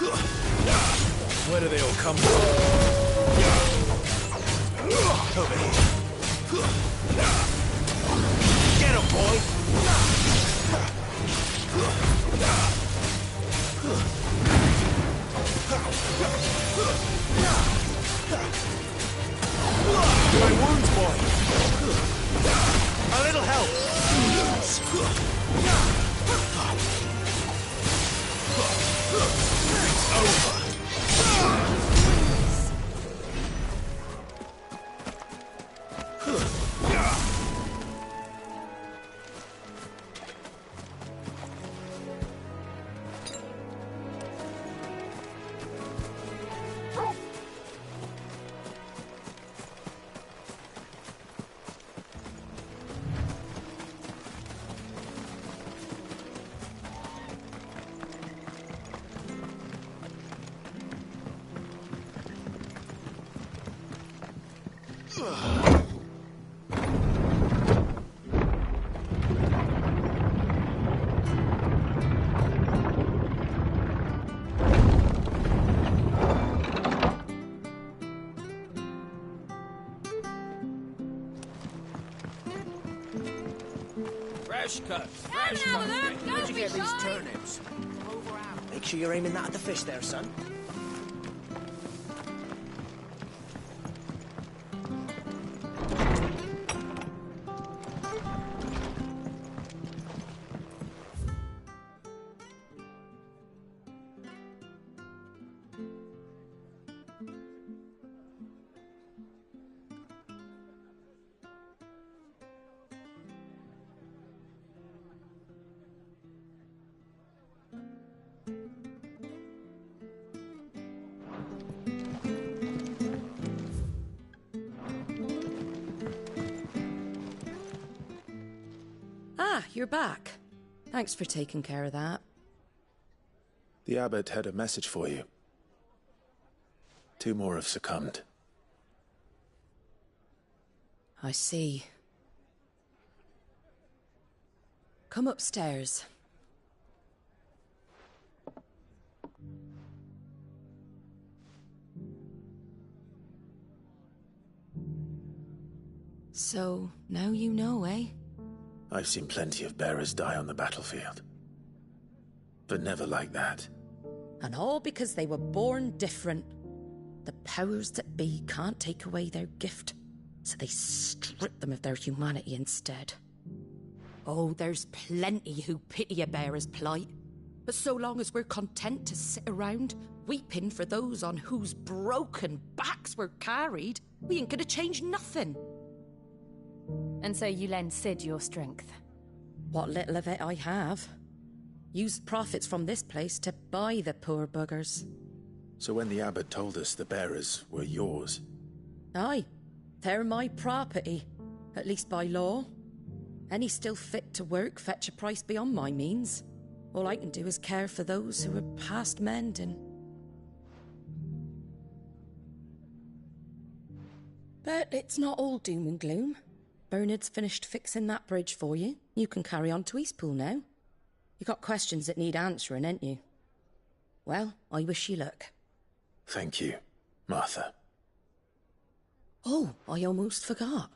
Where do they all come from? Over here. Get him, boy! My wounds, boy! A little help! It's over! Fresh cuts. Fresh cuts. Where'd you get these turnips? Make sure you're aiming that at the fish there, son. Ah, you're back. Thanks for taking care of that. The abbot had a message for you. 2 more have succumbed. I see. Come upstairs. So, now you know, eh? I've seen plenty of bearers die on the battlefield. But never like that. And all because they were born different. The powers that be can't take away their gift, so they strip them of their humanity instead. Oh, there's plenty who pity a bearer's plight. But so long as we're content to sit around, weeping for those on whose broken backs we're carried, we ain't gonna change nothing. And so you lend Sid your strength? What little of it I have. Used profits from this place to buy the poor buggers. So when the abbot told us the bearers were yours... Aye, they're my property, at least by law. Any still fit to work fetch a price beyond my means. All I can do is care for those who are past mending. But it's not all doom and gloom. Bernard's finished fixing that bridge for you. You can carry on to Eastpool now. You got questions that need answering, ain't you? Well, I wish you luck. Thank you, Martha. Oh, I almost forgot.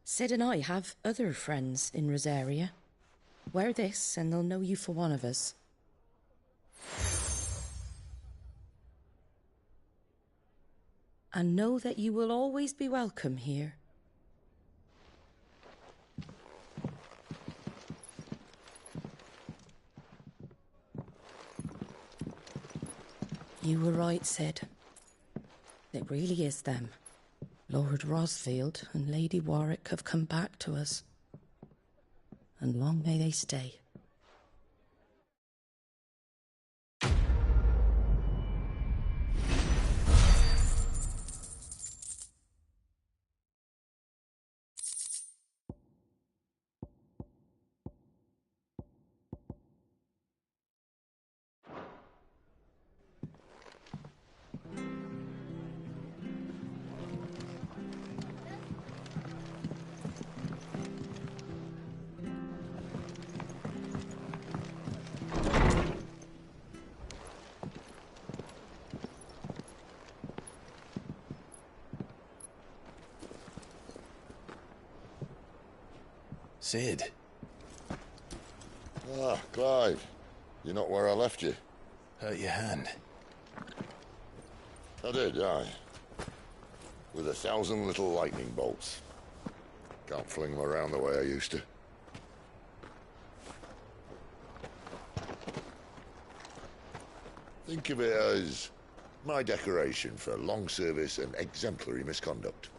Sid and I have other friends in Rosaria. Wear this and they'll know you for one of us. And know that you will always be welcome here. You were right, Sid. It really is them. Lord Rosfield and Lady Warwick have come back to us. And long may they stay. Sid. Ah, Clive. You're not where I left you. Hurt your hand. I did, aye. With 1,000 little lightning bolts. Can't fling them around the way I used to. Think of it as my decoration for long service and exemplary misconduct.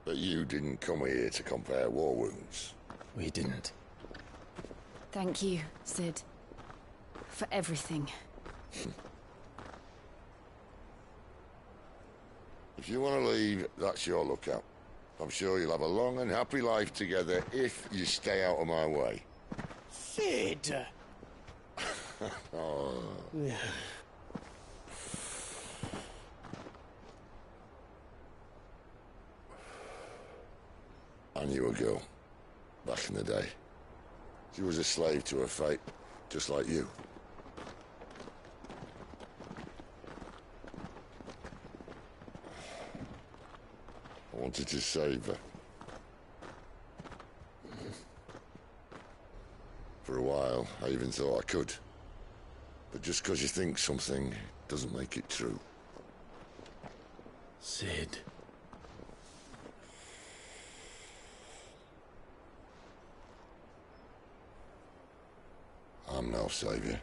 But you didn't come here to compare war wounds. We didn't. Thank you, Sid. For everything. If you want to leave, that's your lookout. I'm sure you'll have a long and happy life together if you stay out of my way. Sid! Oh. I knew a girl, back in the day. She was a slave to her fate, just like you. I wanted to save her. For a while, I even thought I could. But just because you think something doesn't make it true. Sid. I'm no savior.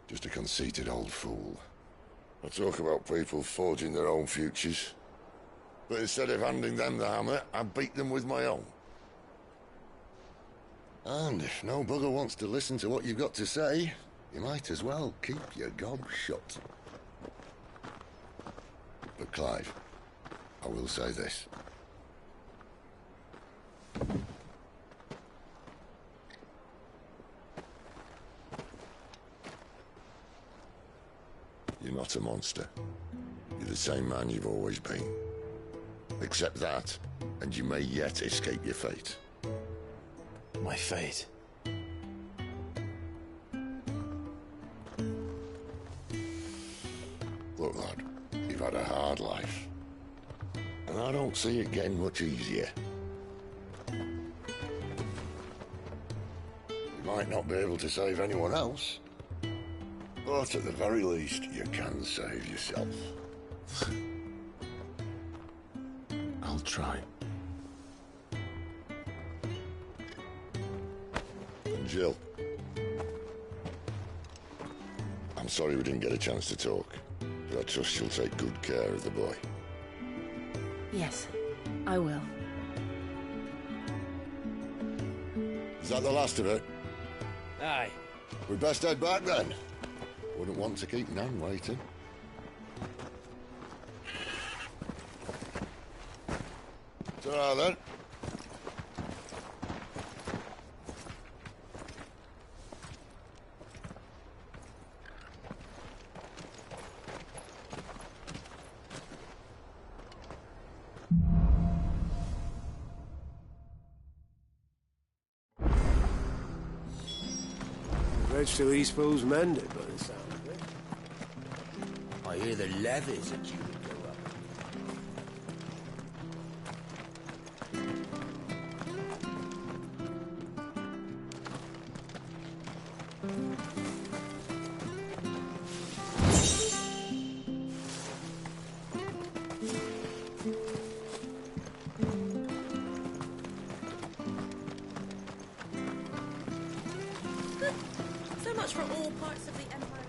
Just a conceited old fool. I talk about people forging their own futures. But instead of handing them the hammer, I beat them with my own. And if no bugger wants to listen to what you've got to say, you might as well keep your gob shut. But Clive, I will say this. You're not a monster. You're the same man you've always been. Accept that, and you may yet escape your fate. My fate. Look, lad, you've had a hard life. And I don't see it getting much easier. You might not be able to save anyone else, but at the very least, you can save yourself. I'll try. And Jill, I'm sorry we didn't get a chance to talk, but I trust you'll take good care of the boy. Yes, I will. Is that the last of it? Aye. We'd best head back then. Wouldn't want to keep Nan waiting. Ta-ra then. Register Eastpool's mended by the sound of it. I hear the levies are due to go up. So much for all parts of the Empire.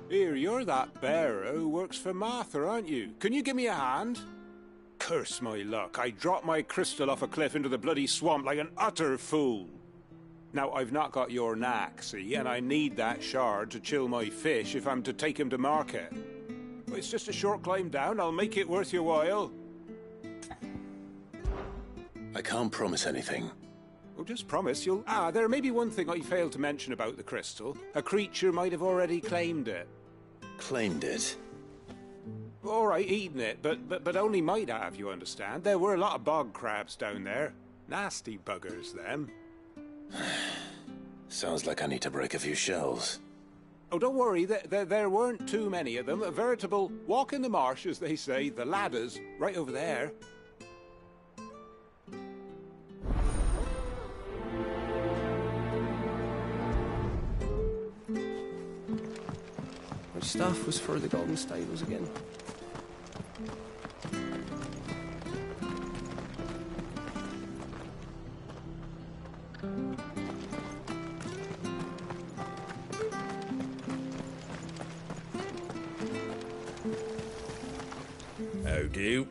Here, you're that bearer who works for Martha, aren't you? Can you give me a hand? Curse my luck. I dropped my crystal off a cliff into the bloody swamp like an utter fool. Now, I've not got your knack, see, and I need that shard to chill my fish if I'm to take him to market. But it's just a short climb down. I'll make it worth your while. I can't promise anything. Oh, just promise you'll... Ah, there may be one thing I failed to mention about the crystal. A creature might have already claimed it. Claimed it? All right, eaten it, but only might have, you understand. There were a lot of bog crabs down there. Nasty buggers, them. Sounds like I need to break a few shells. Oh, don't worry, there weren't too many of them. A veritable walk in the marsh, as they say. The ladders, right over there. Which staff was for the Golden Stables again? How do?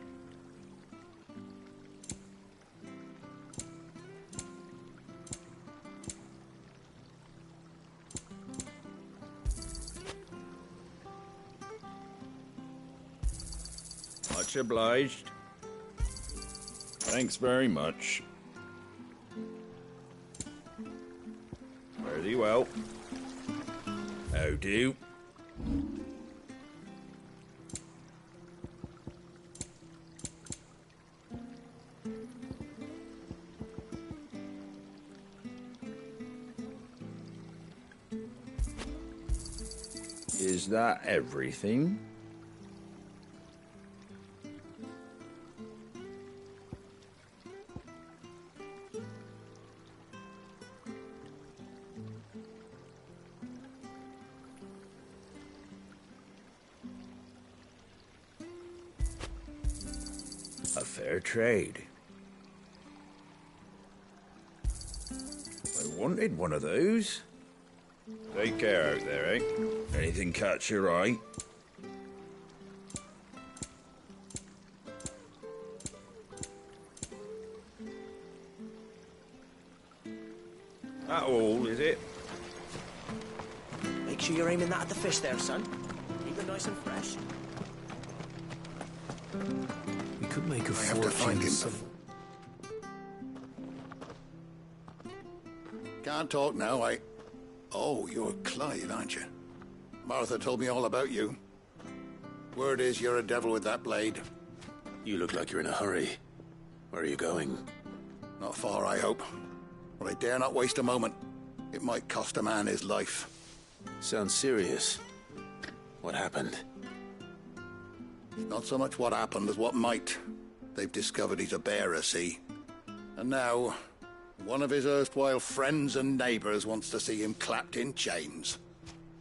Much obliged. Thanks very much. Fare thee well. How do? Is that everything? A fair trade. I wanted one of those. Take care out there, eh? Anything catch your eye? That all, is it? Make sure you're aiming that at the fish there, son. Keep it nice and fresh. We could make a I have to find him. Can't talk now, Oh, you're Clive, aren't you? Martha told me all about you. Word is you're a devil with that blade. You look like you're in a hurry. Where are you going? Not far, I hope. But I dare not waste a moment. It might cost a man his life. Sounds serious. What happened? Not so much what happened as what might. They've discovered he's a bearer, see? And now, one of his erstwhile friends and neighbors wants to see him clapped in chains.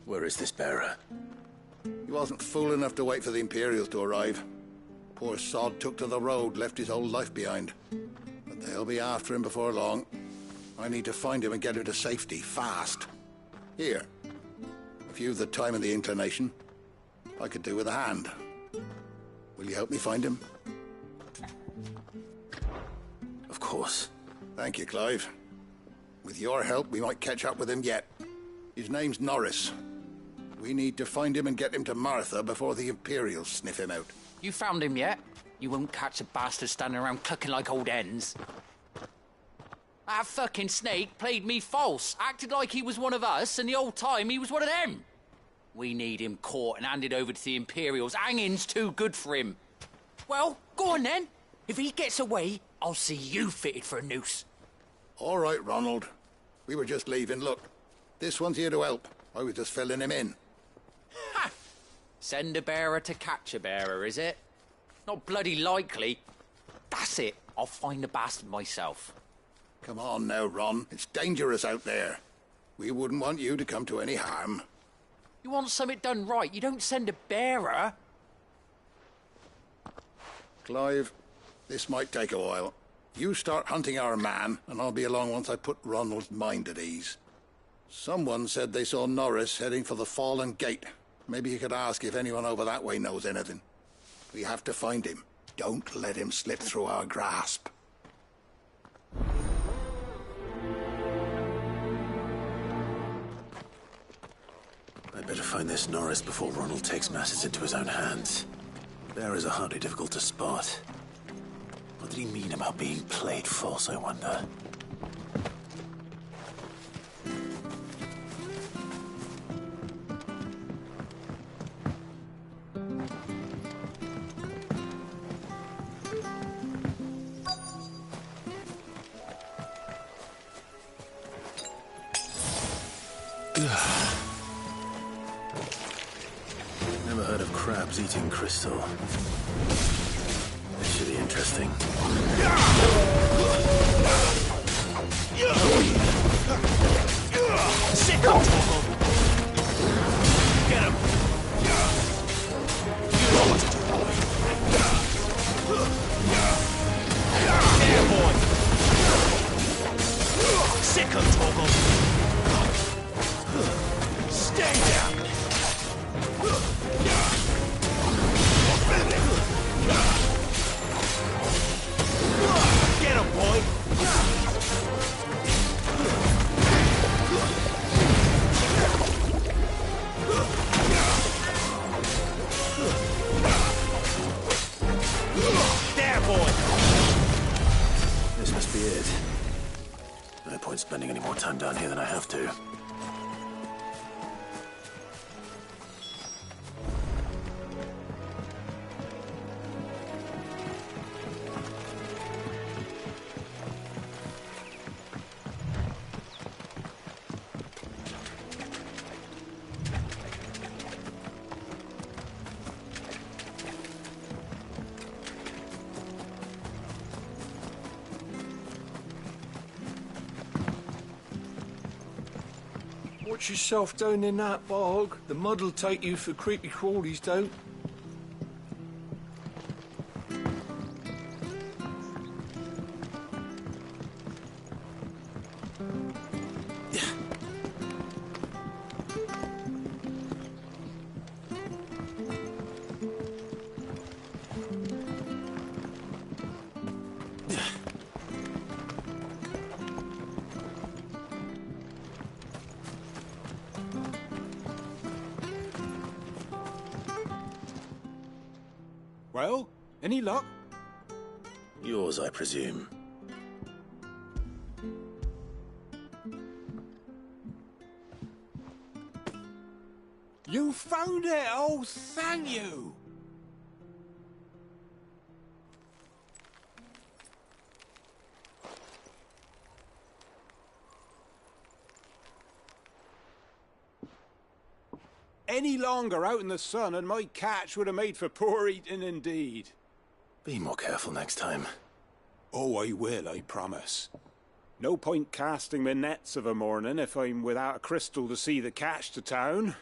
Where is this bearer? He wasn't fool enough to wait for the Imperials to arrive. Poor sod took to the road, left his whole life behind. But they'll be after him before long. I need to find him and get him to safety, fast. Here. If you've the time and the inclination, I could do with a hand. Will you help me find him? Of course. Thank you, Clive. With your help, we might catch up with him yet. His name's Norris. We need to find him and get him to Martha before the Imperials sniff him out. You found him yet? You won't catch a bastard standing around clucking like old hens. That fucking snake played me false, acted like he was one of us, and the whole time he was one of them. We need him caught and handed over to the Imperials. Hanging's too good for him. Well, go on then. If he gets away, I'll see you fitted for a noose. All right, Ronald. We were just leaving. Look, this one's here to help. I was just filling him in. Ha! Send a bearer to catch a bearer, is it? Not bloody likely. That's it. I'll find the bastard myself. Come on now, Ron. It's dangerous out there. We wouldn't want you to come to any harm. You want something done right, you don't send a bearer. Clive, this might take a while. You start hunting our man, and I'll be along once I put Ronald's mind at ease. Someone said they saw Norris heading for the Fallen Gate. Maybe you could ask if anyone over that way knows anything. We have to find him. Don't let him slip through our grasp. I'd better find this Norris before Ronald takes matters into his own hands. Bearers are hardly difficult to spot. What did he mean about being played false, I wonder? of crabs eating crystal. This should be interesting. Sick of Torgal! Get him! You know what to do, boy. There, boy! Sick of Torgal! Stay down! Get him, boy! There, boy! This must be it. No point spending any more time down here than I have to. Watch yourself down in that bog. The mud'll take you for creepy crawlies, don't. Well, any luck? Yours, I presume. You found it! Oh, thank you! Any longer out in the sun and my catch would have made for poor eating indeed. Be more careful next time. Oh, I will, I promise. No point casting my nets of a morning if I'm without a crystal to see the catch to town.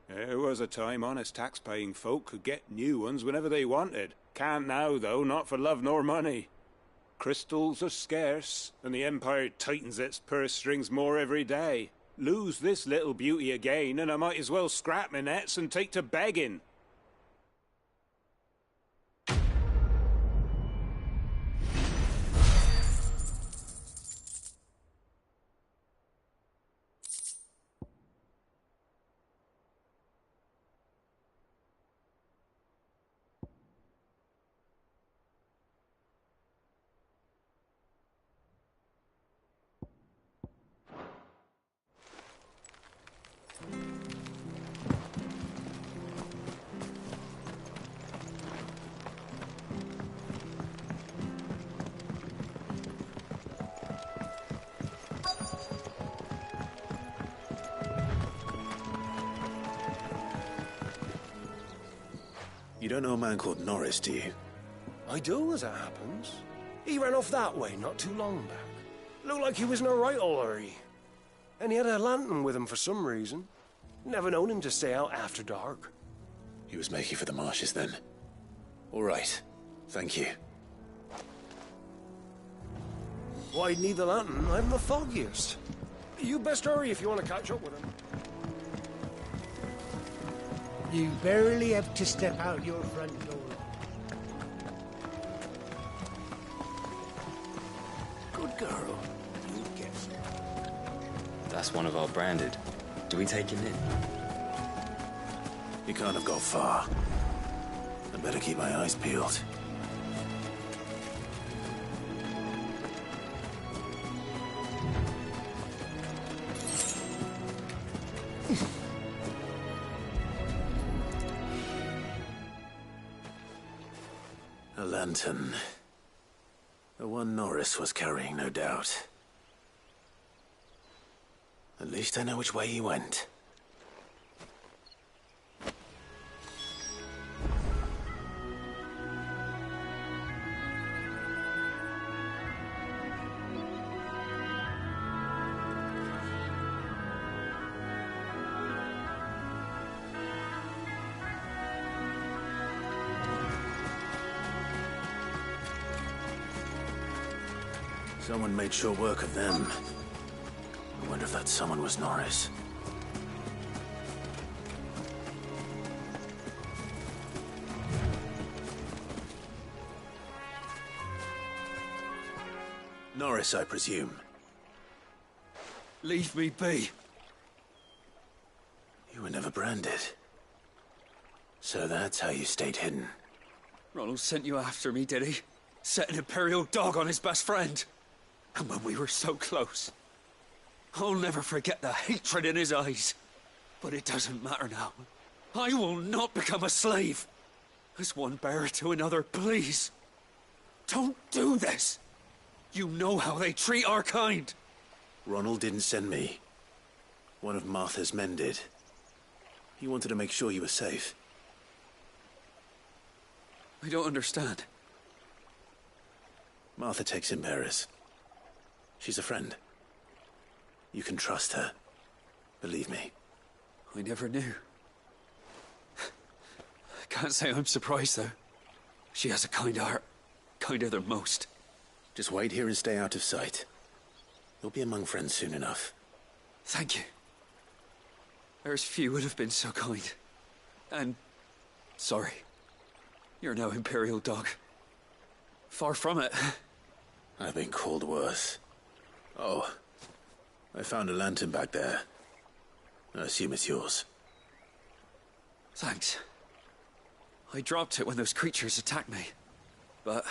There was a time honest tax-paying folk could get new ones whenever they wanted. Can't now, though, not for love nor money. Crystals are scarce, and the Empire tightens its purse strings more every day. Lose this little beauty again, and I might as well scrap my nets and take to begging. You don't know a man called Norris, do you? I do, as it happens. He ran off that way not too long back. Looked like he was in a right old hurry. And he had a lantern with him for some reason. Never known him to stay out after dark. He was making for the marshes then. All right. Thank you. Why'd need the lantern? I'm the foggiest. You best hurry if you want to catch up with him. You barely have to step out your front door. Good girl. You guessed it. That's one of our branded. Do we take him in? He can't have got far. I'd better keep my eyes peeled. A lantern. The one Norris was carrying, no doubt. At least I know which way he went. Someone made short work of them. I wonder if that someone was Norris. Norris, I presume. Leave me be. You were never branded. So that's how you stayed hidden. Ronald sent you after me, did he? Set an Imperial dog on his best friend. And when we were so close. I'll never forget the hatred in his eyes. But it doesn't matter now. I will not become a slave. As one bearer to another, please. Don't do this. You know how they treat our kind. Ronald didn't send me. One of Martha's men did. He wanted to make sure you were safe. I don't understand. Martha takes in bearers. She's a friend. You can trust her. Believe me. I never knew. I can't say I'm surprised, though. She has a kind heart. Kinder than most. Just wait here and stay out of sight. You'll be among friends soon enough. Thank you. There's few would have been so kind. And sorry. You're no Imperial dog. Far from it. I've been called worse. Oh, I found a lantern back there. I assume it's yours. Thanks. I dropped it when those creatures attacked me. But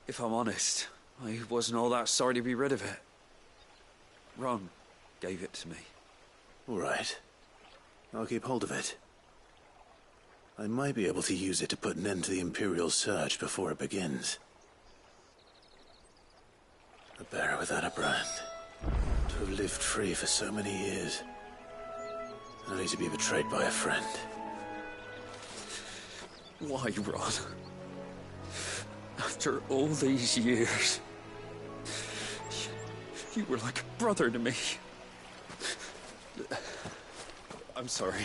if I'm honest, I wasn't all that sorry to be rid of it. Ron gave it to me. All right. I'll keep hold of it. I might be able to use it to put an end to the Imperial surge before it begins. A bearer without a brand. To have lived free for so many years. Only to be betrayed by a friend. Why, Ron? After all these years, you were like a brother to me. I'm sorry.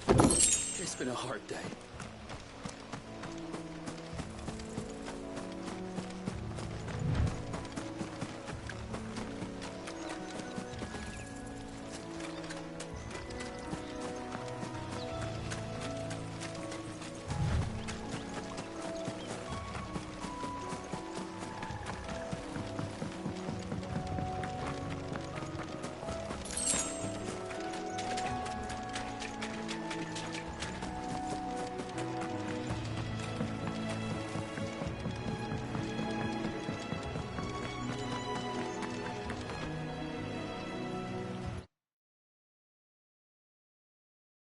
It's been a hard day.